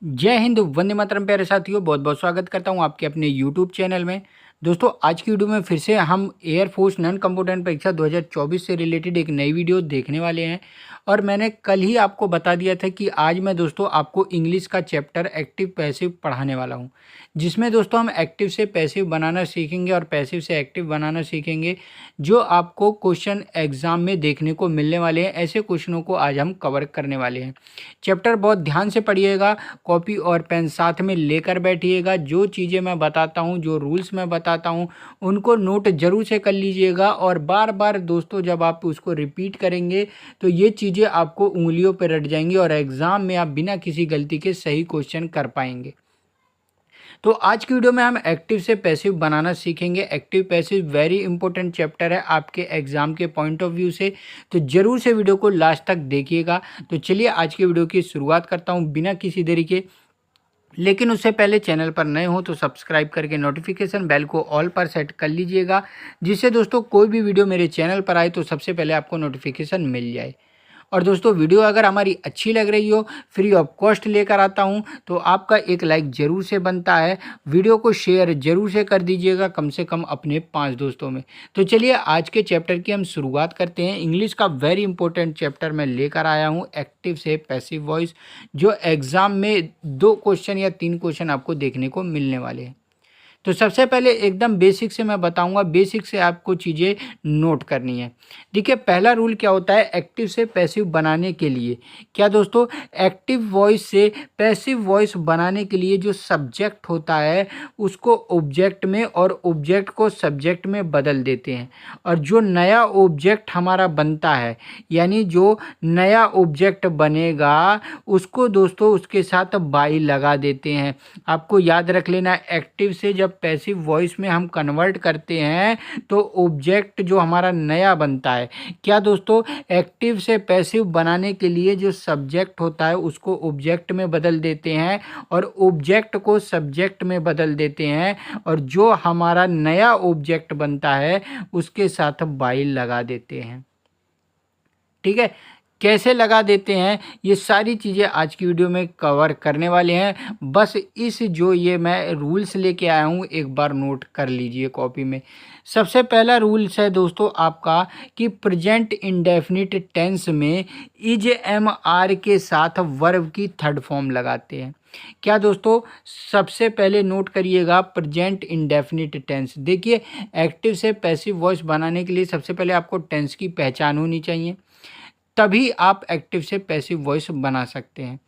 जय हिंद, वंदे मातरम। प्यारे साथियों, बहुत बहुत स्वागत करता हूं आपके अपने यूट्यूब चैनल में। दोस्तों, आज की वीडियो में फिर से हम एयरफोर्स नॉन कंप्यूटेंट परीक्षा 2024 से रिलेटेड एक नई वीडियो देखने वाले हैं। और मैंने कल ही आपको बता दिया था कि आज मैं दोस्तों आपको इंग्लिश का चैप्टर एक्टिव पैसिव पढ़ाने वाला हूं, जिसमें दोस्तों हम एक्टिव से पैसिव बनाना सीखेंगे और पैसिव से एक्टिव बनाना सीखेंगे, जो आपको क्वेश्चन एग्जाम में देखने को मिलने वाले हैं। ऐसे क्वेश्चनों को आज हम कवर करने वाले हैं। चैप्टर बहुत ध्यान से पढ़िएगा, कॉपी और पेन साथ में लेकर बैठिएगा। जो चीज़ें मैं बताता हूँ, जो रूल्स मैं बताता हूँ, उनको नोट जरूर से कर लीजिएगा। और बार बार दोस्तों जब आप उसको रिपीट करेंगे तो ये चीज़ें आपको उंगलियों पर रट जाएंगी और एग्ज़ाम में आप बिना किसी गलती के सही क्वेश्चन कर पाएंगे। तो आज की वीडियो में हम एक्टिव से पैसिव बनाना सीखेंगे। Active passive very important chapter है आपके एग्जाम के पॉइंट ऑफ व्यू से, तो जरूर से वीडियो को लास्ट तक देखिएगा। तो चलिए आज की वीडियो की शुरुआत करता हूं बिना किसी देरी के। लेकिन उससे पहले चैनल पर नए हो तो सब्सक्राइब करके नोटिफिकेशन बेल को ऑल पर सेट कर लीजिएगा, जिससे दोस्तों कोई भी वीडियो मेरे चैनल पर आए तो सबसे पहले आपको नोटिफिकेशन मिल जाए। और दोस्तों, वीडियो अगर हमारी अच्छी लग रही हो, फ्री ऑफ कॉस्ट लेकर आता हूं, तो आपका एक लाइक ज़रूर से बनता है। वीडियो को शेयर जरूर से कर दीजिएगा, कम से कम अपने 5 दोस्तों में। तो चलिए आज के चैप्टर की हम शुरुआत करते हैं। इंग्लिश का वेरी इंपॉर्टेंट चैप्टर मैं लेकर आया हूं, एक्टिव से पैसिव वॉइस, जो एग्ज़ाम में 2 क्वेश्चन या 3 क्वेश्चन आपको देखने को मिलने वाले हैं। तो सबसे पहले एकदम बेसिक से मैं बताऊंगा, बेसिक से आपको चीज़ें नोट करनी है। देखिए, पहला रूल क्या होता है एक्टिव से पैसिव बनाने के लिए। क्या दोस्तों, एक्टिव वॉइस से पैसिव वॉइस बनाने के लिए जो सब्जेक्ट होता है उसको ऑब्जेक्ट में और ऑब्जेक्ट को सब्जेक्ट में बदल देते हैं। और जो नया ऑब्जेक्ट हमारा बनता है, यानी जो नया ऑब्जेक्ट बनेगा, उसको दोस्तों उसके साथ बाई लगा देते हैं। आपको याद रख लेना, एक्टिव से जब पैसिव वॉइस में हम कन्वर्ट करते हैं तो ऑब्जेक्ट जो हमारा नया बनता है, क्या दोस्तों, एक्टिव से पैसिव बनाने के लिए जो सब्जेक्ट होता है उसको ऑब्जेक्ट में बदल देते हैं और ऑब्जेक्ट को सब्जेक्ट में बदल देते हैं, और जो हमारा नया ऑब्जेक्ट बनता है उसके साथ बाई लगा देते हैं। ठीक है, कैसे लगा देते हैं ये सारी चीज़ें आज की वीडियो में कवर करने वाले हैं। बस इस जो ये मैं रूल्स लेके आया हूँ एक बार नोट कर लीजिए कॉपी में। सबसे पहला रूल्स है दोस्तों आपका कि प्रेजेंट इंडेफिनिट टेंस में इज एम आर के साथ वर्ब की थर्ड फॉर्म लगाते हैं। क्या दोस्तों, सबसे पहले नोट करिएगा प्रेजेंट इंडेफिनिट टेंस। देखिए, एक्टिव से पैसिव वॉइस बनाने के लिए सबसे पहले आपको टेंस की पहचान होनी चाहिए, तभी आप एक्टिव से पैसिव वॉइस बना सकते हैं।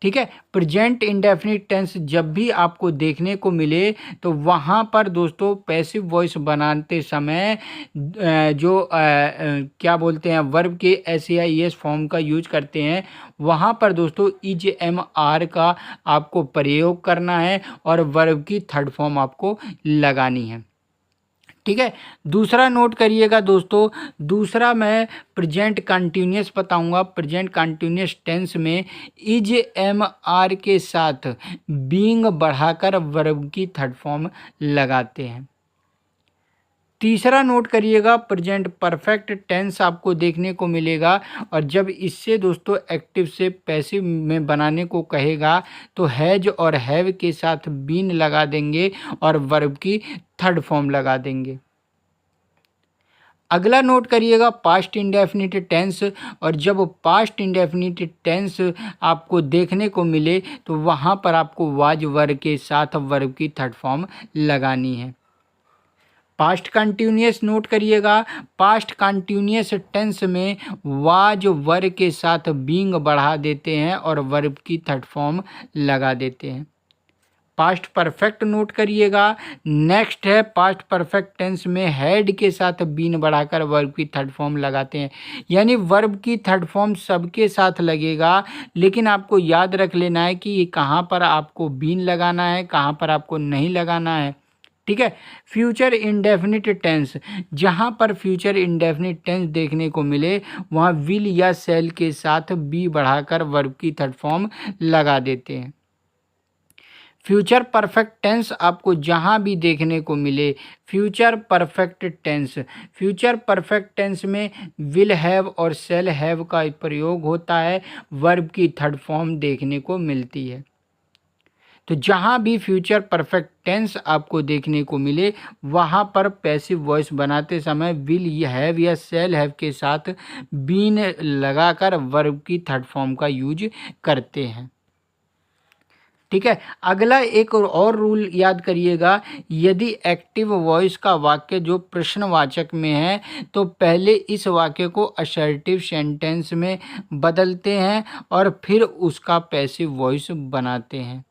ठीक है, प्रेजेंट इंडेफिनिट टेंस जब भी आपको देखने को मिले तो वहाँ पर दोस्तों पैसिव वॉइस बनाते समय क्या बोलते हैं, वर्ब के एस या ई एस फॉर्म का यूज करते हैं। वहाँ पर दोस्तों इज एम आर का आपको प्रयोग करना है और वर्ब की थर्ड फॉर्म आपको लगानी है। ठीक है, दूसरा नोट करिएगा दोस्तों, दूसरा मैं प्रेजेंट कंटिन्यूअस बताऊंगा। प्रेजेंट कंटिन्यूअस टेंस में इज एम आर के साथ बीइंग बढ़ाकर वर्ब की थर्ड फॉर्म लगाते हैं। तीसरा नोट करिएगा, प्रेजेंट परफेक्ट टेंस आपको देखने को मिलेगा, और जब इससे दोस्तों एक्टिव से पैसिव में बनाने को कहेगा तो हैज और हैव के साथ बीन लगा देंगे और वर्ब की थर्ड फॉर्म लगा देंगे। अगला नोट करिएगा पास्ट इंडेफिनिट टेंस, और जब पास्ट इंडेफिनिट टेंस आपको देखने को मिले तो वहाँ पर आपको वाज वर्ब के साथ वर्ब की थर्ड फॉर्म लगानी है। पास्ट कंटिन्यूअस नोट करिएगा, पास्ट कंटिन्यूअस टेंस में वाज वर्ब के साथ बीइंग बढ़ा देते हैं और वर्ब की थर्ड फॉर्म लगा देते हैं। पास्ट परफेक्ट नोट करिएगा, नेक्स्ट है पास्ट परफेक्ट टेंस में हैड के साथ बीन बढ़ाकर वर्ब की थर्ड फॉर्म लगाते हैं। यानी वर्ब की थर्ड फॉर्म सबके साथ लगेगा, लेकिन आपको याद रख लेना है कि ये कहाँ पर आपको बीन लगाना है, कहाँ पर आपको नहीं लगाना है। ठीक है, फ्यूचर इंडेफिनिट टेंस, जहाँ पर फ्यूचर इंडेफिनिट टेंस देखने को मिले वहाँ विल या शैल के साथ बी बढ़ाकर वर्ब की थर्ड फॉर्म लगा देते हैं। फ्यूचर परफेक्ट टेंस आपको जहाँ भी देखने को मिले, future perfect tense, future perfect tense में विल हैव और शैल हैव का प्रयोग होता है, वर्ब की थर्ड फॉर्म देखने को मिलती है। तो जहाँ भी फ्यूचर परफेक्ट टेंस आपको देखने को मिले वहाँ पर पैसिव वॉइस बनाते समय विल हैव या शैल हैव के साथ बीन लगाकर वर्ब की थर्ड फॉर्म का यूज करते हैं। ठीक है, अगला एक और रूल याद करिएगा, यदि एक्टिव वॉइस का वाक्य जो प्रश्नवाचक में है तो पहले इस वाक्य को असर्टिव सेंटेंस में बदलते हैं और फिर उसका पैसिव वॉइस बनाते हैं।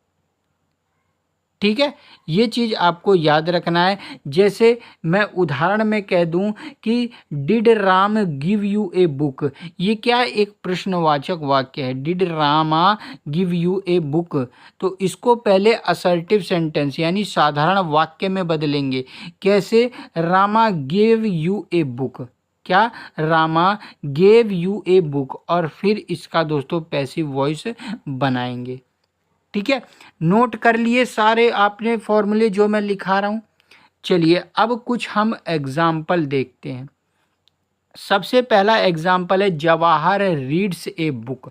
ठीक है, ये चीज़ आपको याद रखना है। जैसे मैं उदाहरण में कह दूं कि did Ram give you a book, ये क्या एक प्रश्नवाचक वाक्य है, did Rama give you a book, तो इसको पहले असर्टिव सेंटेंस यानी साधारण वाक्य में बदलेंगे। कैसे, Rama gave you a book, क्या, Rama gave you a book, और फिर इसका दोस्तों पैसिव वॉइस बनाएंगे। ठीक है, नोट कर लिए सारे आपने फॉर्मूले जो मैं लिखा रहा हूँ। चलिए अब कुछ हम एग्जाम्पल देखते हैं। सबसे पहला एग्जाम्पल है Jawahar reads a book.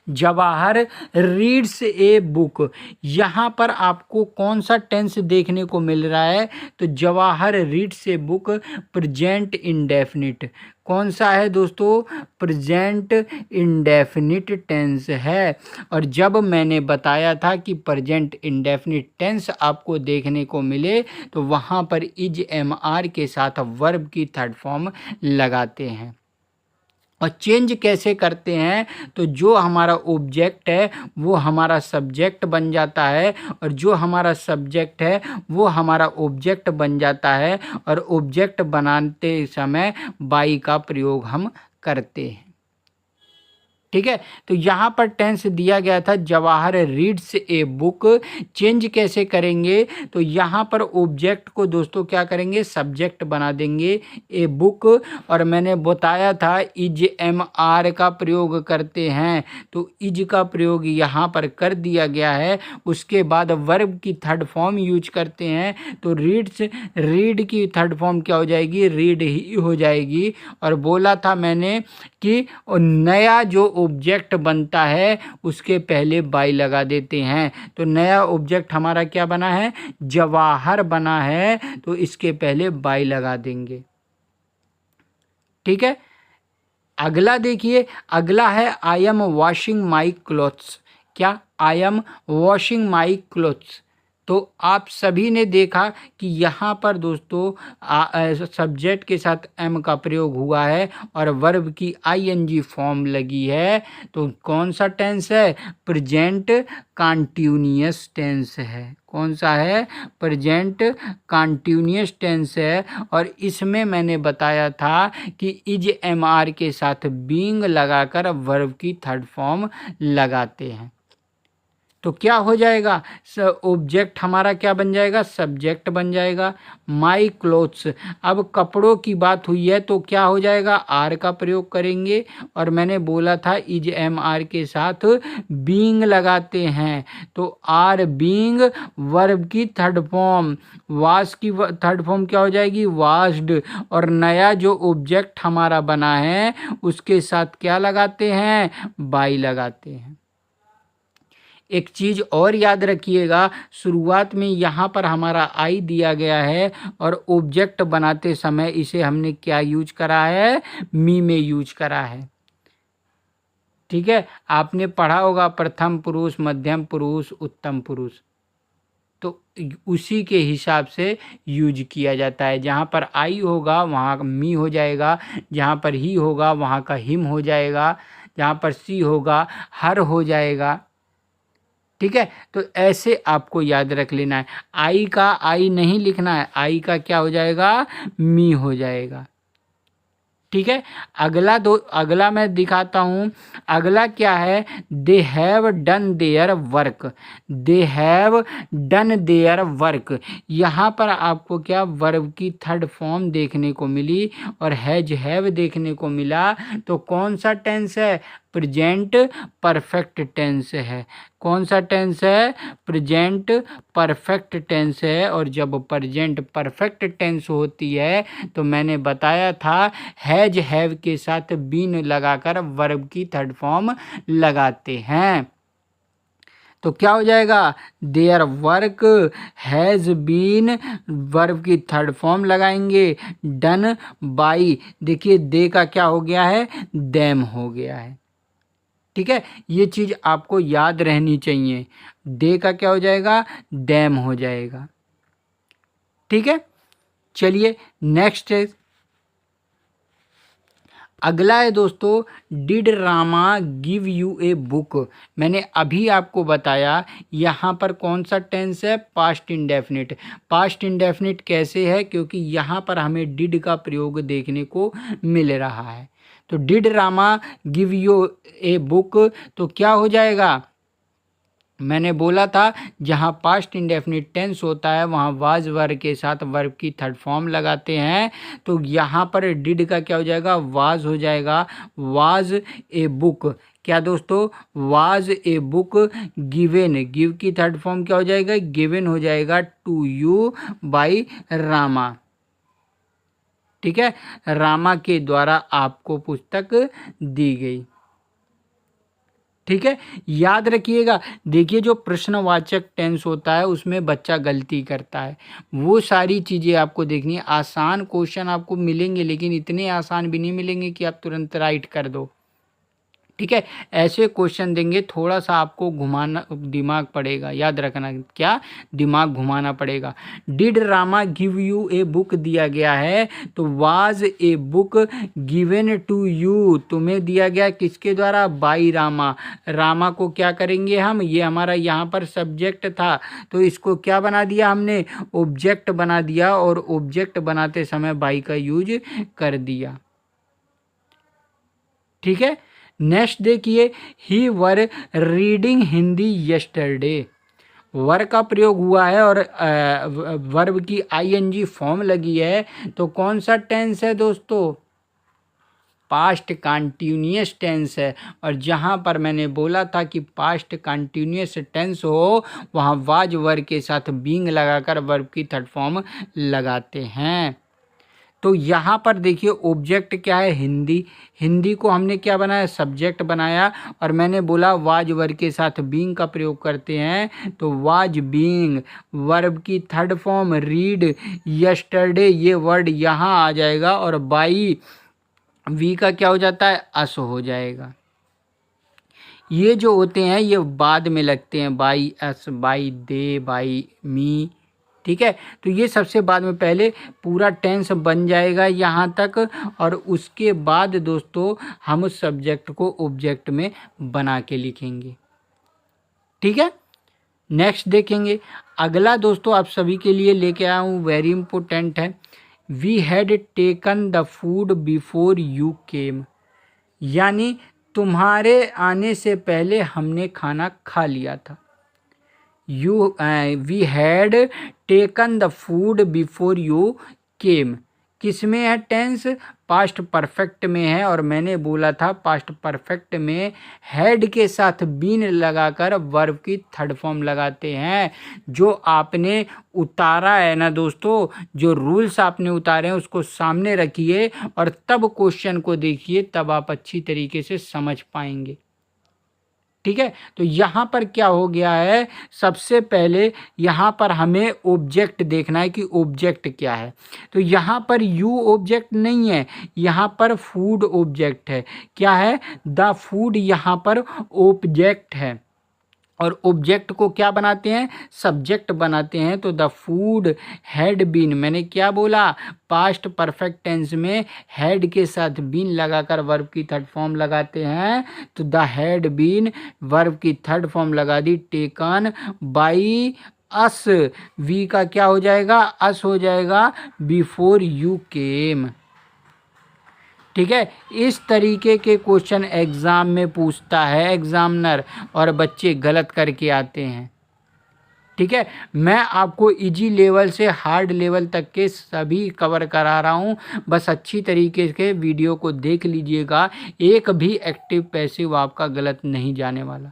Jawahar reads a book, यहाँ पर आपको कौन सा टेंस देखने को मिल रहा है, तो Jawahar reads a book present indefinite. कौन सा है दोस्तों, प्रेजेंट इंडेफिनिट टेंस है। और जब मैंने बताया था कि प्रेजेंट इंडेफिनिट टेंस आपको देखने को मिले तो वहाँ पर इज एम आर के साथ वर्ब की थर्ड फॉर्म लगाते हैं। और चेंज कैसे करते हैं, तो जो हमारा ऑब्जेक्ट है वो हमारा सब्जेक्ट बन जाता है और जो हमारा सब्जेक्ट है वो हमारा ऑब्जेक्ट बन जाता है, और ऑब्जेक्ट बनाते समय बाई का प्रयोग हम करते हैं। ठीक है, तो यहाँ पर टेंस दिया गया था Jawahar reads a book. Change कैसे करेंगे, तो यहाँ पर ऑब्जेक्ट को दोस्तों क्या करेंगे, सब्जेक्ट बना देंगे ए बुक, और मैंने बताया था इज एम आर का प्रयोग करते हैं, तो इज का प्रयोग यहाँ पर कर दिया गया है। उसके बाद वर्ब की थर्ड फॉर्म यूज करते हैं, तो रीड्स, रीड की थर्ड फॉर्म क्या हो जाएगी, रीड ही हो जाएगी। और बोला था मैंने कि नया जो ऑब्जेक्ट बनता है उसके पहले बाई लगा देते हैं, तो नया ऑब्जेक्ट हमारा क्या बना है, जवाहर बना है, तो इसके पहले बाई लगा देंगे। ठीक है, अगला देखिए, अगला है I am washing my clothes. क्या, I am washing my clothes, तो आप सभी ने देखा कि यहाँ पर दोस्तों सब्जेक्ट के साथ एम का प्रयोग हुआ है और वर्ब की आईएनजी फॉर्म लगी है, तो कौन सा टेंस है, प्रेजेंट कॉन्टिन्यूअस टेंस है। कौन सा है, प्रेजेंट कॉन्टिन्यूअस टेंस है। और इसमें मैंने बताया था कि इज एम आर के साथ बीइंग लगाकर वर्ब की थर्ड फॉर्म लगाते हैं, तो क्या हो जाएगा, ऑब्जेक्ट हमारा क्या बन जाएगा, सब्जेक्ट बन जाएगा। माई क्लोथ्स, अब कपड़ों की बात हुई है तो क्या हो जाएगा, आर का प्रयोग करेंगे, और मैंने बोला था इज एम आर के साथ बीइंग लगाते हैं, तो आर बीइंग वर्ब की थर्ड फॉर्म, वाश की थर्ड फॉर्म क्या हो जाएगी, वाश्ड, और नया जो ऑब्जेक्ट हमारा बना है उसके साथ क्या लगाते हैं, बाई लगाते हैं। एक चीज़ और याद रखिएगा, शुरुआत में यहाँ पर हमारा आई दिया गया है और ऑब्जेक्ट बनाते समय इसे हमने क्या यूज करा है, मी में यूज करा है। ठीक है, आपने पढ़ा होगा प्रथम पुरुष, मध्यम पुरुष, उत्तम पुरुष, तो उसी के हिसाब से यूज किया जाता है। जहाँ पर आई होगा वहाँ मी हो जाएगा, जहाँ पर ही होगा वहाँ का हिम हो जाएगा, जहाँ पर सी होगा हर हो जाएगा। ठीक है, तो ऐसे आपको याद रख लेना है, आई का आई नहीं लिखना है, आई का क्या हो जाएगा, मी हो जाएगा। ठीक है, अगला मैं दिखाता हूँ। अगला क्या है, they have done their work. They have done their work, यहाँ पर आपको क्या वर्ब की थर्ड फॉर्म देखने को मिली और हैज हैव देखने को मिला, तो कौन सा टेंस है, प्रेजेंट परफेक्ट टेंस है। कौन सा टेंस है, प्रेजेंट परफेक्ट टेंस है। और जब प्रेजेंट परफेक्ट टेंस होती है तो मैंने बताया था हैज हैव के साथ बीन लगाकर वर्ब की थर्ड फॉर्म लगाते हैं। तो क्या हो जाएगा, there work has been, verb की थर्ड फॉर्म लगाएंगे, डन बाई, देखिए दे का क्या हो गया है, देम हो गया है। ठीक है, ये चीज़ आपको याद रहनी चाहिए, दे का क्या हो जाएगा, देम हो जाएगा। ठीक है, चलिए नेक्स्ट है, अगला है दोस्तों, did Rama give you a book. मैंने अभी आपको बताया यहाँ पर कौन सा टेंस है, पास्ट इंडेफिनिट। पास्ट इंडेफिनिट कैसे है, क्योंकि यहाँ पर हमें डिड का प्रयोग देखने को मिल रहा है। तो did Rama give you a book, तो क्या हो जाएगा, मैंने बोला था जहाँ पास्ट इंडेफिनिट टेंस होता है वहाँ वाज वर्ब के साथ वर्ब की थर्ड फॉर्म लगाते हैं। तो यहाँ पर डिड का क्या हो जाएगा, वाज हो जाएगा, वाज ए बुक। क्या दोस्तों, was a book given, give की थर्ड फॉर्म क्या हो जाएगा, गिवेन हो जाएगा टू यू बाई रामा। ठीक है, रामा के द्वारा आपको पुस्तक दी गई। ठीक है, याद रखिएगा, देखिए जो प्रश्नवाचक टेंस होता है उसमें बच्चा गलती करता है, वो सारी चीज़ें आपको देखनी है। आसान क्वेश्चन आपको मिलेंगे लेकिन इतने आसान भी नहीं मिलेंगे कि आप तुरंत राइट कर दो। ठीक है, ऐसे क्वेश्चन देंगे, थोड़ा सा आपको घुमाना दिमाग पड़ेगा, याद रखना, क्या दिमाग घुमाना पड़ेगा। Did Rama give you a book दिया गया है, तो was a book given to you, तुम्हें दिया गया किसके द्वारा, बाई रामा। रामा को क्या करेंगे हम, ये हमारा यहाँ पर सब्जेक्ट था तो इसको क्या बना दिया हमने, ऑब्जेक्ट बना दिया, और ऑब्जेक्ट बनाते समय बाई का यूज कर दिया। ठीक है, नेक्स्ट देखिए, ही वर रीडिंग हिंदी यस्टरडे। वर का प्रयोग हुआ है और वर्ब की आईएनजी फॉर्म लगी है, तो कौन सा टेंस है दोस्तों, पास्ट कंटिन्यूअस टेंस है। और जहाँ पर मैंने बोला था कि पास्ट कंटिन्यूअस टेंस हो वहाँ वाज वर्ब के साथ बीइंग लगाकर वर्ब की थर्ड फॉर्म लगाते हैं। तो यहाँ पर देखिए ऑब्जेक्ट क्या है, हिंदी, हिंदी को हमने क्या बनाया, सब्जेक्ट बनाया, और मैंने बोला वाज वर्ब के साथ बीइंग का प्रयोग करते हैं, तो वाज बीइंग, वर्ब की थर्ड फॉर्म रीड, यस्टरडे ये वर्ड यहाँ आ जाएगा, और बाई वी का क्या हो जाता है, अस हो जाएगा। ये जो होते हैं ये बाद में लगते हैं, by us, by they, by me. ठीक है, तो ये सबसे बाद में, पहले पूरा टेंस बन जाएगा यहाँ तक, और उसके बाद दोस्तों हम सब्जेक्ट को ऑब्जेक्ट में बना के लिखेंगे। ठीक है, नेक्स्ट देखेंगे, अगला दोस्तों आप सभी के लिए लेके आया हूँ, वेरी इंपॉर्टेंट है, we had taken the food before you came, यानी तुम्हारे आने से पहले हमने खाना खा लिया था। We had taken the food before you came, किस में है टेंस, पास्ट परफेक्ट में है, और मैंने बोला था पास्ट परफेक्ट में हैड के साथ बीन लगाकर वर्ब की थर्ड फॉर्म लगाते हैं। जो आपने उतारा है ना दोस्तों, जो रूल्स आपने उतारे हैं उसको सामने रखिए और तब क्वेश्चन को देखिए, तब आप अच्छी तरीके से समझ पाएंगे। ठीक है, तो यहाँ पर क्या हो गया है, सबसे पहले यहाँ पर हमें ऑब्जेक्ट देखना है कि ऑब्जेक्ट क्या है। तो यहाँ पर यू ऑब्जेक्ट नहीं है, यहाँ पर फूड ऑब्जेक्ट है। क्या है, द फूड यहाँ पर ऑब्जेक्ट है, और ऑब्जेक्ट को क्या बनाते हैं, सब्जेक्ट बनाते हैं। तो द फूड हैड बीन, मैंने क्या बोला, पास्ट परफेक्ट टेंस में हैड के साथ बीन लगाकर वर्ब की थर्ड फॉर्म लगाते हैं। तो द हैड बीन, वर्ब की थर्ड फॉर्म लगा दी, टेकन बाई अस, वी का क्या हो जाएगा, अस हो जाएगा, बिफोर यू केम। ठीक है, इस तरीके के क्वेश्चन एग्ज़ाम में पूछता है एग्जामिनर, और बच्चे गलत करके आते हैं। ठीक है, मैं आपको इजी लेवल से हार्ड लेवल तक के सभी कवर करा रहा हूँ, बस अच्छी तरीके से वीडियो को देख लीजिएगा, एक भी एक्टिव पैसिव आपका गलत नहीं जाने वाला।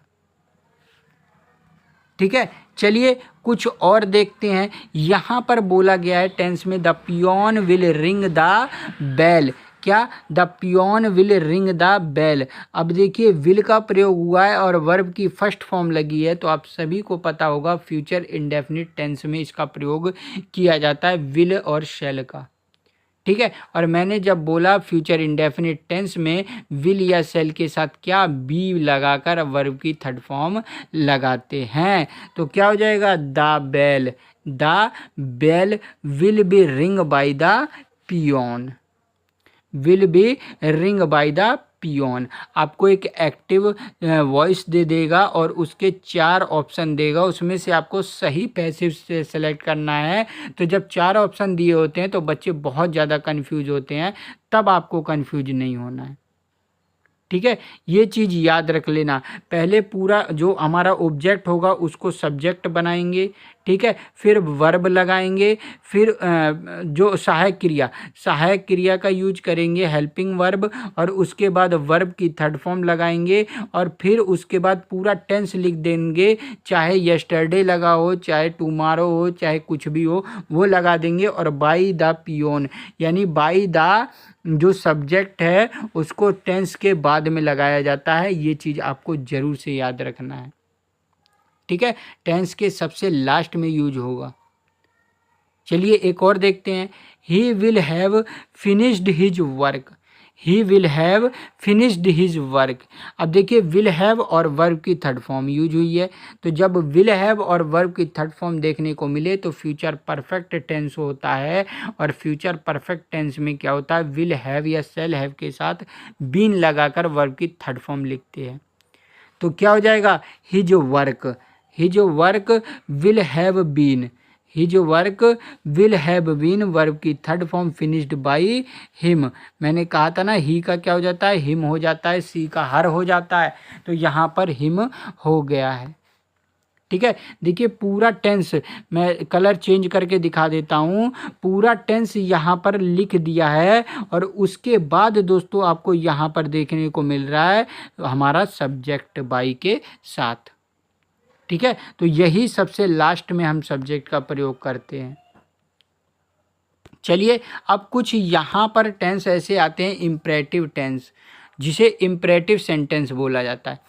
ठीक है, चलिए कुछ और देखते हैं। यहाँ पर बोला गया है टेंस में, the peon will ring the bell, क्या, the peon will ring the bell. अब देखिए विल का प्रयोग हुआ है और वर्ब की फर्स्ट फॉर्म लगी है, तो आप सभी को पता होगा फ्यूचर इंडेफिनिट टेंस में इसका प्रयोग किया जाता है विल और शैल का। ठीक है, और मैंने जब बोला फ्यूचर इंडेफिनिट टेंस में विल या सेल के साथ क्या, बी लगाकर वर्ब की थर्ड फॉर्म लगाते हैं, तो क्या हो जाएगा, the bell will be ring by the peon, will be ring by the peon. आपको एक एक्टिव वॉइस दे देगा और उसके 4 ऑप्शन देगा, उसमें से आपको सही पैसिव से सेलेक्ट करना है। तो जब 4 ऑप्शन दिए होते हैं तो बच्चे बहुत ज़्यादा कंफ्यूज होते हैं, तब आपको कंफ्यूज नहीं होना है। ठीक है, ये चीज़ याद रख लेना। पहले पूरा जो हमारा ऑब्जेक्ट होगा उसको सब्जेक्ट बनाएंगे, ठीक है, फिर वर्ब लगाएंगे, फिर जो सहायक क्रिया का यूज करेंगे हेल्पिंग वर्ब, और उसके बाद वर्ब की थर्ड फॉर्म लगाएंगे, और फिर उसके बाद पूरा टेंस लिख देंगे, चाहे यस्टरडे लगा हो, चाहे टुमारो हो, चाहे कुछ भी हो वो लगा देंगे, और बाई द पियोन यानी बाई द जो सब्जेक्ट है उसको टेंस के बाद में लगाया जाता है। ये चीज़ आपको ज़रूर से याद रखना है, ठीक है, टेंस के सबसे लास्ट में यूज होगा। चलिए एक और देखते हैं, he will have finished his work, he will have finished his work. अब देखिए विल हैव और वर्ब की थर्ड फॉर्म यूज हुई है, तो जब विल हैव और वर्ब की थर्ड फॉर्म देखने को मिले तो फ्यूचर परफेक्ट टेंस होता है, और फ्यूचर परफेक्ट टेंस में क्या होता है, विल हैव या शेल हैव के साथ बीन लगाकर वर्ब की थर्ड फॉर्म लिखते हैं। तो क्या हो जाएगा, his work will have been, his work will have been, verb की third form finished by him. मैंने कहा था ना ही का क्या हो जाता है, हिम हो जाता है, सी का हर हो जाता है, तो यहाँ पर हिम हो गया है। ठीक है, देखिए पूरा टेंस मैं कलर चेंज करके दिखा देता हूँ, पूरा टेंस यहाँ पर लिख दिया है, और उसके बाद दोस्तों आपको यहाँ पर देखने को मिल रहा है हमारा सब्जेक्ट बाई के साथ। ठीक है, तो यही सबसे लास्ट में हम सब्जेक्ट का प्रयोग करते हैं। चलिए अब कुछ यहाँ पर टेंस ऐसे आते हैं इम्परेटिव टेंस, जिसे इम्परेटिव सेंटेंस बोला जाता है।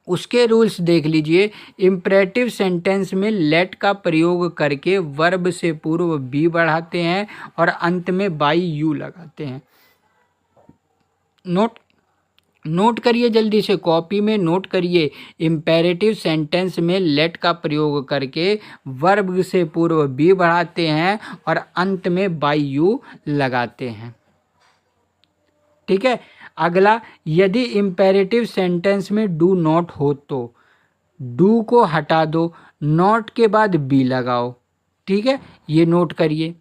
उसके रूल्स देख लीजिए। इम्परेटिव सेंटेंस में लेट का प्रयोग करके वर्ब से पूर्व बी बढ़ाते हैं और अंत में बाई यू लगाते हैं। नोट करिए, जल्दी से कॉपी में नोट करिए। इम्पेरेटिव सेंटेंस में लेट का प्रयोग करके वर्ब से पूर्व बी बढ़ाते हैं और अंत में बाई यू लगाते हैं। ठीक है, अगला, यदि इम्पेरेटिव सेंटेंस में डू नॉट हो तो डू को हटा दो, नॉट के बाद बी लगाओ। ठीक है, ये नोट करिए।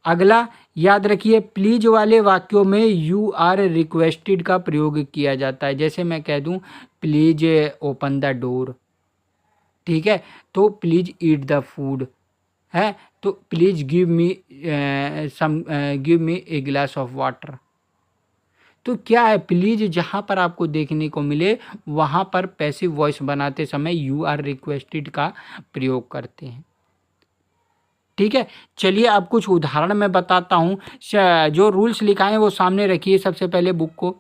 अगला याद रखिए, प्लीज वाले वाक्यों में यू आर रिक्वेस्टेड का प्रयोग किया जाता है। जैसे मैं कह दूं प्लीज ओपन द डोर, ठीक है, तो प्लीज ईट द फूड है, तो please give me a glass of water. तो क्या है, प्लीज जहाँ पर आपको देखने को मिले वहाँ पर पैसिव वॉइस बनाते समय यू आर रिक्वेस्टेड का प्रयोग करते हैं। ठीक है, चलिए अब कुछ उदाहरण मैं बताता हूँ। जो रूल्स लिखाए हैं वो सामने रखिए सबसे पहले बुक को।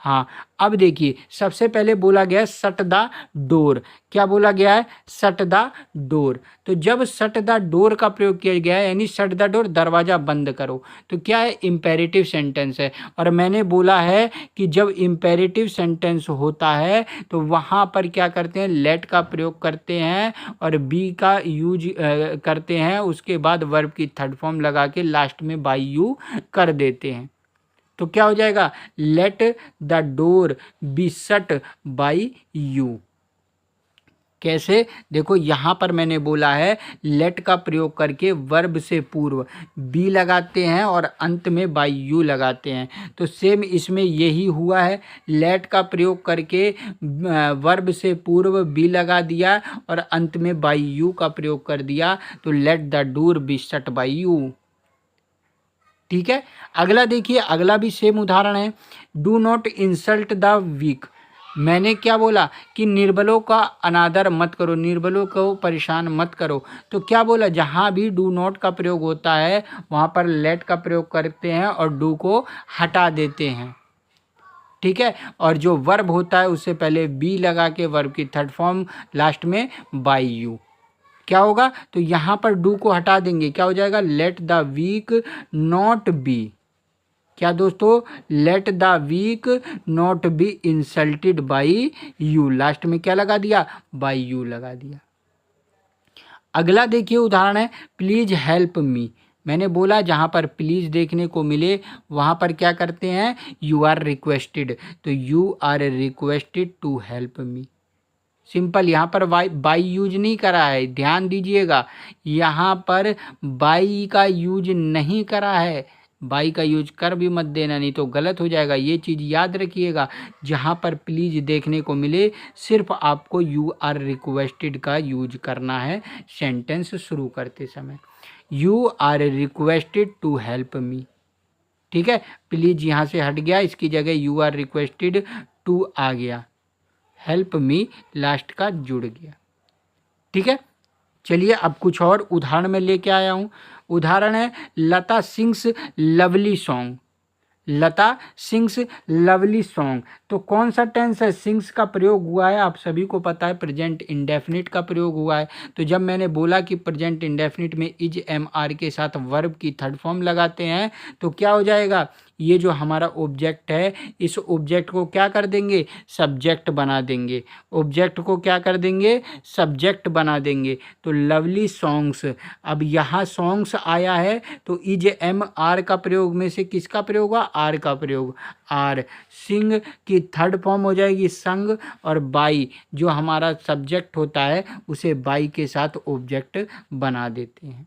हाँ, अब देखिए सबसे पहले बोला गया है शट द डोर। क्या बोला गया है, शट द डोर। तो जब शट द डोर का प्रयोग किया गया है यानी शट द डोर दरवाज़ा बंद करो, तो क्या है, इम्पेरेटिव सेंटेंस है। और मैंने बोला है कि जब इम्पेरेटिव सेंटेंस होता है तो वहाँ पर क्या करते हैं, लेट का प्रयोग करते हैं और बी का यूज करते हैं, उसके बाद वर्ब की थर्ड फॉर्म लगा के लास्ट में बाई यू कर देते हैं। तो क्या हो जाएगा, let the door be shut by you. कैसे, देखो यहाँ पर मैंने बोला है लेट का प्रयोग करके वर्ब से पूर्व बी लगाते हैं और अंत में बाई यू लगाते हैं। तो सेम इसमें यही हुआ है, लेट का प्रयोग करके वर्ब से पूर्व बी लगा दिया और अंत में बाई यू का प्रयोग कर दिया, तो let the door be shut by you. ठीक है, अगला देखिए, अगला भी सेम उदाहरण है, do not insult the weak. मैंने क्या बोला कि निर्बलों का अनादर मत करो, निर्बलों को परेशान मत करो। तो क्या बोला, जहाँ भी डू नॉट का प्रयोग होता है वहाँ पर लेट का प्रयोग करते हैं और डू को हटा देते हैं। ठीक है, और जो वर्ब होता है उससे पहले बी लगा के वर्ब की थर्ड फॉर्म लास्ट में बाय यू। क्या होगा, तो यहाँ पर डू को हटा देंगे, क्या हो जाएगा, let the weak not be. क्या दोस्तों, let the weak not be insulted by you, last में क्या लगा दिया, बाई यू लगा दिया। अगला देखिए उदाहरण है, प्लीज हेल्प मी। मैंने बोला जहाँ पर प्लीज़ देखने को मिले वहाँ पर क्या करते हैं, यू आर रिक्वेस्टेड, तो you are requested to help me. Simple, यहाँ पर बाई यूज नहीं करा है, ध्यान दीजिएगा, यहाँ पर बाई का यूज नहीं करा है। बाई का यूज कर भी मत देना, नहीं तो गलत हो जाएगा, ये चीज़ याद रखिएगा। जहाँ पर प्लीज़ देखने को मिले सिर्फ आपको यू आर रिक्वेस्टेड का यूज करना है सेंटेंस शुरू करते समय। You are requested to help me. ठीक है, प्लीज़ यहाँ से हट गया, इसकी जगह यू आर रिक्वेस्टेड टू आ गया, हेल्प मी लास्ट का जुड़ गया। ठीक है, चलिए अब कुछ और उदाहरण में लेके आया हूँ। उदाहरण है, लता सिंग्स लवली सॉन्ग। लता सिंग्स लवली सॉन्ग, तो कौन सा टेंस है, सिंग्स का प्रयोग हुआ है, आप सभी को पता है प्रेजेंट इंडेफिनिट का प्रयोग हुआ है। तो जब मैंने बोला कि प्रेजेंट इंडेफिनिट में इज एम आर के साथ वर्ब की थर्ड फॉर्म लगाते हैं तो क्या हो जाएगा, ये जो हमारा ऑब्जेक्ट है इस ऑब्जेक्ट को क्या कर देंगे, सब्जेक्ट बना देंगे। ऑब्जेक्ट को क्या कर देंगे, सब्जेक्ट बना देंगे। तो लवली सॉन्ग्स, अब यहाँ सॉन्ग्स आया है तो इज एम आर का प्रयोग में से किसका प्रयोग हुआ, आर का प्रयोग, आर। सिंग की थर्ड फॉर्म हो जाएगी संग, और बाई जो हमारा सब्जेक्ट होता है उसे बाई के साथ ऑब्जेक्ट बना देते हैं।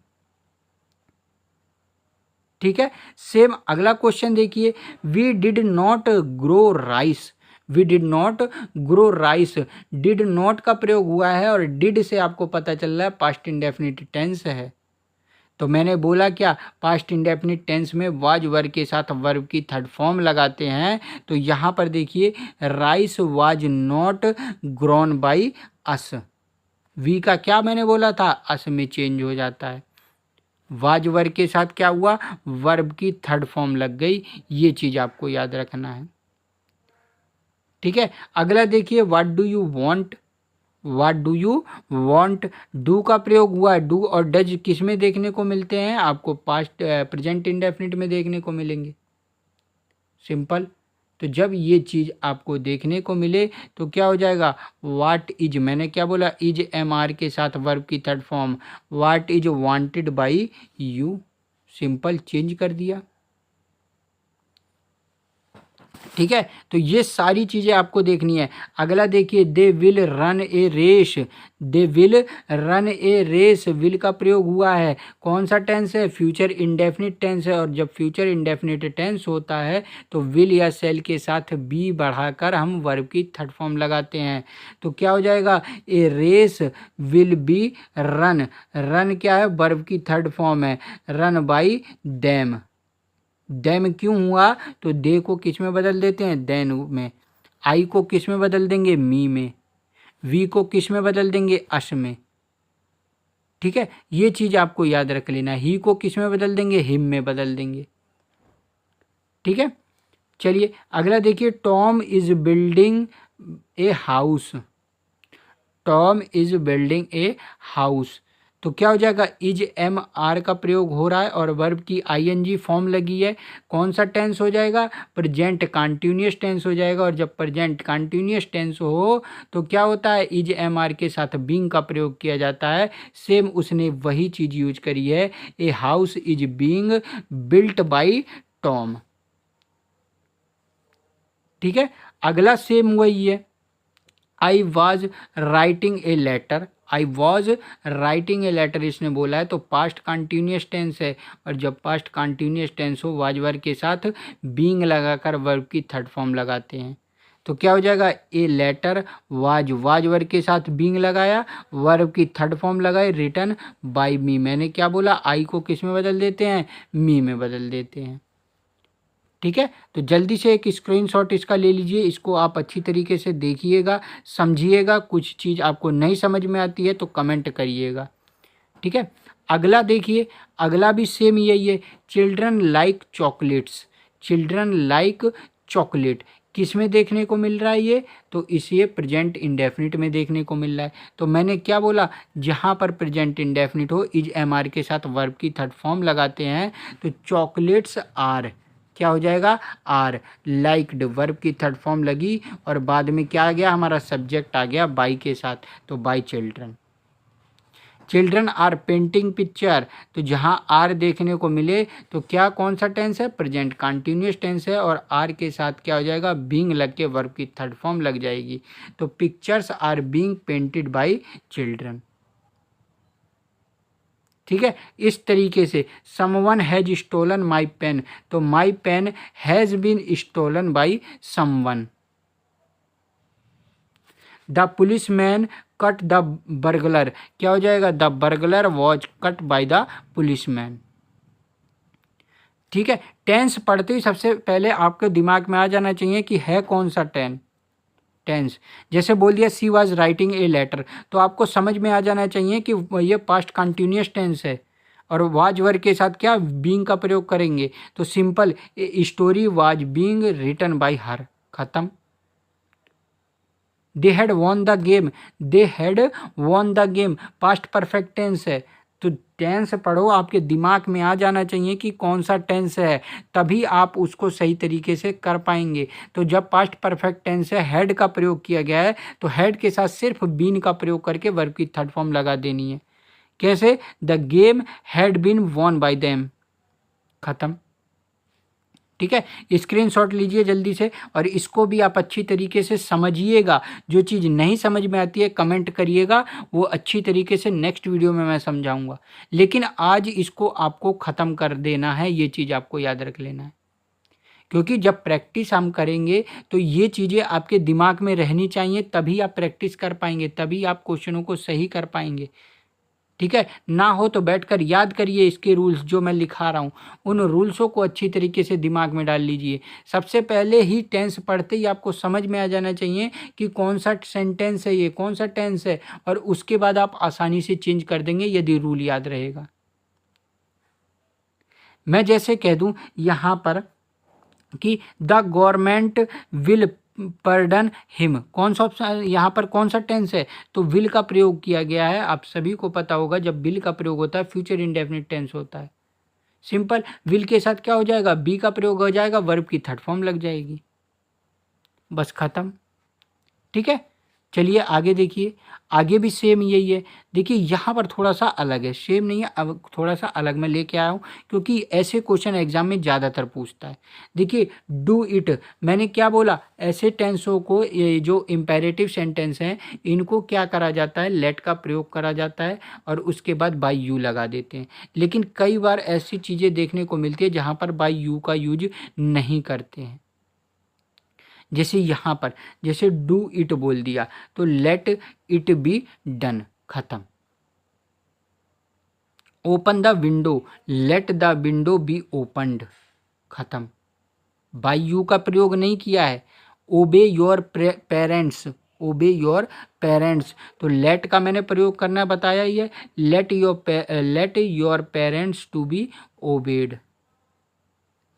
ठीक है, सेम अगला क्वेश्चन देखिए, we did not grow rice. We did not grow rice, did not का प्रयोग हुआ है और डिड से आपको पता चल रहा है पास्ट इंडेफिनिट टेंस है। तो मैंने बोला क्या, पास्ट इंडेफिनिट टेंस में वाज वर्ब के साथ वर्ब की थर्ड फॉर्म लगाते हैं। तो यहाँ पर देखिए, rice was not grown by us. We का क्या मैंने बोला था, अस में चेंज हो जाता है। वाज वर्ब के साथ क्या हुआ, वर्ब की थर्ड फॉर्म लग गई, ये चीज़ आपको याद रखना है। ठीक है, अगला देखिए, what do you want. What do you want, do का प्रयोग हुआ है। डू और डज किस में देखने को मिलते हैं, आपको पास्ट प्रेजेंट इंडेफिनिट में देखने को मिलेंगे। सिंपल, तो जब ये चीज़ आपको देखने को मिले तो क्या हो जाएगा, वाट इज, मैंने क्या बोला, इज एम आर के साथ वर्ब की third form, what is wanted by you. Simple, change कर दिया। ठीक है, तो ये सारी चीज़ें आपको देखनी है। अगला देखिए, they will run a race. They will run a race, will का प्रयोग हुआ है, कौन सा टेंस है, फ्यूचर इंडेफिनिट टेंस है। और जब फ्यूचर इंडेफिनिट टेंस होता है तो विल या सेल के साथ बी बढ़ाकर हम वर्ब की थर्ड फॉर्म लगाते हैं। तो क्या हो जाएगा, a race will be run. Run क्या है, वर्ब की थर्ड फॉर्म है, रन बाई देम। देम क्यों हुआ, तो दे को किस में बदल देते हैं, देन में। आई को किस में बदल देंगे, मी में। वी को किस में बदल देंगे, अश में। ठीक है, ये चीज़ आपको याद रख लेना। ही को किस में बदल देंगे, हिम में बदल देंगे। ठीक है, चलिए अगला देखिए, Tom is building a house. Tom is building a house, तो क्या हो जाएगा, इज एम आर का प्रयोग हो रहा है और वर्ब की आईएनजी फॉर्म लगी है, कौन सा टेंस हो जाएगा, प्रेजेंट कंटिन्यूअस टेंस हो जाएगा। और जब प्रेजेंट कंटिन्यूअस टेंस हो तो क्या होता है, इज एम आर के साथ बीइंग का प्रयोग किया जाता है। सेम उसने वही चीज़ यूज करी है, a house is being built by Tom. ठीक है, अगला सेम वही है, I was writing a letter. I was writing a letter इसने बोला है, तो पास्ट कंटिन्यूअस टेंस है। और जब पास्ट कंटिन्यूअस टेंस हो वाज वर्ब के साथ बीइंग लगाकर वर्ब की थर्ड फॉर्म लगाते हैं। तो क्या हो जाएगा, ए लेटर वाज वर्ब के साथ बीइंग लगाया, वर्ब की थर्ड फॉर्म लगाए, रिटन बाय मी। मैंने क्या बोला, आई को किस में बदल देते हैं, मी में बदल देते हैं। ठीक है, तो जल्दी से एक स्क्रीनशॉट इसका ले लीजिए, इसको आप अच्छी तरीके से देखिएगा, समझिएगा। कुछ चीज़ आपको नहीं समझ में आती है तो कमेंट करिएगा। ठीक है, अगला देखिए, अगला भी सेम यही है, children like chocolates. Children like chocolate किस में देखने को मिल रहा है ये, तो इसे प्रेजेंट इंडेफिनिट में देखने को मिल रहा है। तो मैंने क्या बोला, जहाँ पर प्रेजेंट इंडेफिनिट हो, इज एम आर के साथ वर्ब की थर्ड फॉर्म लगाते हैं, तो चॉकलेट्स आर क्या हो जाएगा, आर लाइक्ड, वर्ब की थर्ड फॉर्म लगी और बाद में क्या आ गया, हमारा सब्जेक्ट आ गया बाई के साथ, तो by children. Children are painting picture, तो जहाँ आर देखने को मिले तो क्या कौन सा टेंस है, प्रेजेंट कंटिन्यूअस टेंस है, और आर के साथ क्या हो जाएगा, बीइंग लग के वर्ब की थर्ड फॉर्म लग जाएगी। तो pictures are being painted by children. ठीक है, इस तरीके से someone has stolen my pen, तो my pen has been stolen by someone. The police man cut the burglar, क्या हो जाएगा, the burglar was cut by the police man. ठीक है, टेंस पढ़ते ही सबसे पहले आपके दिमाग में आ जाना चाहिए कि है कौन सा टेंस। जैसे बोल दिया she was writing a letter, तो आपको समझ में आ जाना चाहिए कि ये पास्ट कंटिन्यूअस टेंस है, और वाज वर्ग के साथ क्या बीइंग का प्रयोग करेंगे, तो simple story was being written by her, खत्म। They had won the game, they had won the game past perfect tense है। तो टेंस पढ़ो, आपके दिमाग में आ जाना चाहिए कि कौन सा टेंस है, तभी आप उसको सही तरीके से कर पाएंगे। तो जब पास्ट परफेक्ट टेंस है, हैड का प्रयोग किया गया है, तो हैड के साथ सिर्फ बीन का प्रयोग करके वर्ब की थर्ड फॉर्म लगा देनी है। कैसे, the game had been won by them, खत्म। ठीक है, स्क्रीनशॉट लीजिए जल्दी से, और इसको भी आप अच्छी तरीके से समझिएगा। जो चीज़ नहीं समझ में आती है कमेंट करिएगा, वो अच्छी तरीके से नेक्स्ट वीडियो में मैं समझाऊंगा। लेकिन आज इसको आपको ख़त्म कर देना है, ये चीज़ आपको याद रख लेना है, क्योंकि जब प्रैक्टिस हम करेंगे तो ये चीज़ें आपके दिमाग में रहनी चाहिए, तभी आप प्रैक्टिस कर पाएंगे, तभी आप क्वेश्चनों को सही कर पाएंगे। ठीक है, ना हो तो बैठकर याद करिए इसके रूल्स जो मैं लिखा रहा हूँ, उन रूल्सों को अच्छी तरीके से दिमाग में डाल लीजिए। सबसे पहले ही टेंस पढ़ते ही आपको समझ में आ जाना चाहिए कि कौन सा सेंटेंस है, ये कौन सा टेंस है, और उसके बाद आप आसानी से चेंज कर देंगे यदि रूल याद रहेगा। मैं जैसे कह दूं यहाँ पर कि the government will pardon him, कौन सा ऑप्शन यहाँ पर, कौन सा टेंस है, तो विल का प्रयोग किया गया है। आप सभी को पता होगा जब विल का प्रयोग होता है फ्यूचर इंडेफिनिट टेंस होता है। सिंपल, विल के साथ क्या हो जाएगा, बी का प्रयोग हो जाएगा, वर्ब की थर्ड फॉर्म लग जाएगी, बस खत्म। ठीक है, चलिए आगे देखिए, आगे भी सेम यही है। देखिए यहाँ पर थोड़ा सा अलग है, सेम नहीं है, अब थोड़ा सा अलग मैं लेके आया हूँ, क्योंकि ऐसे क्वेश्चन एग्जाम में ज़्यादातर पूछता है। देखिए डू इट, मैंने क्या बोला, ऐसे टेंसों को, ये जो इम्पेरेटिव सेंटेंस हैं, इनको क्या करा जाता है, लेट का प्रयोग करा जाता है, और उसके बाद बाई यू लगा देते हैं। लेकिन कई बार ऐसी चीज़ें देखने को मिलती है जहाँ पर बाई यू का यूज नहीं करते हैं। जैसे यहाँ पर, जैसे डू इट बोल दिया तो लेट इट बी डन, खत्म। Open the window, let the window be opened, खत्म। बाय यू का प्रयोग नहीं किया है। Obey your parents, obey your parents, तो लेट का मैंने प्रयोग करना बताया ही है, let your parents to be obeyed.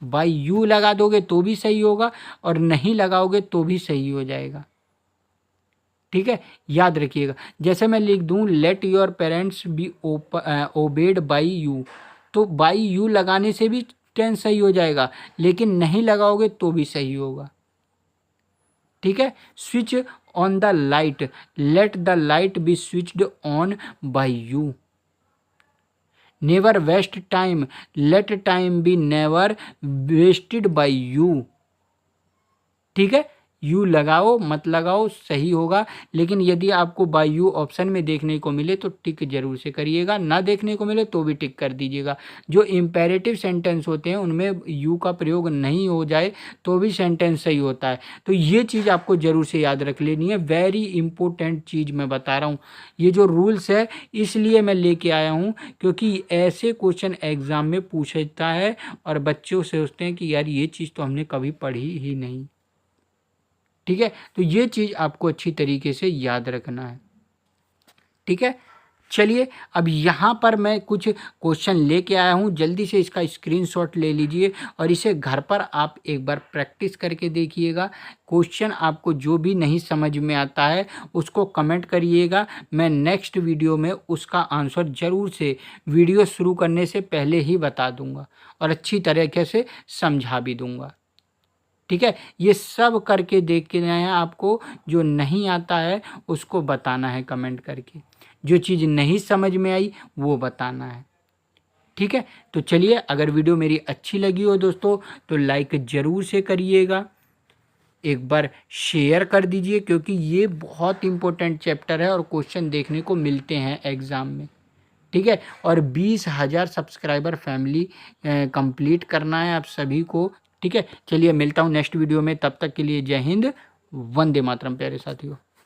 By you लगा दोगे तो भी सही होगा, और नहीं लगाओगे तो भी सही हो जाएगा। ठीक है, याद रखिएगा। जैसे मैं लिख दूं let your parents be obeyed by you, तो बाय यू लगाने से भी टेंस सही हो जाएगा, लेकिन नहीं लगाओगे तो भी सही होगा। ठीक है, switch on the light, let the light be switched on by you. Never waste time, let time be never wasted by you. ठीक है, यू लगाओ मत लगाओ सही होगा, लेकिन यदि आपको बाय यू ऑप्शन में देखने को मिले तो टिक जरूर से करिएगा, ना देखने को मिले तो भी टिक कर दीजिएगा। जो इम्पेरेटिव सेंटेंस होते हैं उनमें यू का प्रयोग नहीं हो जाए तो भी सेंटेंस सही होता है। तो ये चीज़ आपको ज़रूर से याद रख लेनी है, वेरी इंपॉर्टेंट चीज़ मैं बता रहा हूँ। ये जो रूल्स है इसलिए मैं लेके आया हूँ क्योंकि ऐसे क्वेश्चन एग्ज़ाम में पूछता है और बच्चे सोचते हैं कि यार ये चीज़ तो हमने कभी पढ़ी ही नहीं। ठीक है, तो ये चीज़ आपको अच्छी तरीके से याद रखना है। ठीक है, चलिए अब यहाँ पर मैं कुछ क्वेश्चन लेके आया हूँ, जल्दी से इसका स्क्रीनशॉट ले लीजिए और इसे घर पर आप एक बार प्रैक्टिस करके देखिएगा। क्वेश्चन आपको जो भी नहीं समझ में आता है उसको कमेंट करिएगा, मैं नेक्स्ट वीडियो में उसका आंसर ज़रूर से वीडियो शुरू करने से पहले ही बता दूंगा और अच्छी तरीके से समझा भी दूंगा। ठीक है, ये सब करके देखना है आपको, जो नहीं आता है उसको बताना है कमेंट करके, जो चीज़ नहीं समझ में आई वो बताना है। ठीक है, तो चलिए अगर वीडियो मेरी अच्छी लगी हो दोस्तों तो लाइक ज़रूर से करिएगा, एक बार शेयर कर दीजिए क्योंकि ये बहुत इंपॉर्टेंट चैप्टर है और क्वेश्चन देखने को मिलते हैं एग्ज़ाम में। ठीक है, और 20,000 सब्सक्राइबर फैमिली कंप्लीट करना है आप सभी को। ठीक है, चलिए मिलता हूँ नेक्स्ट वीडियो में, तब तक के लिए जय हिंद, वंदे मातरम प्यारे साथियों।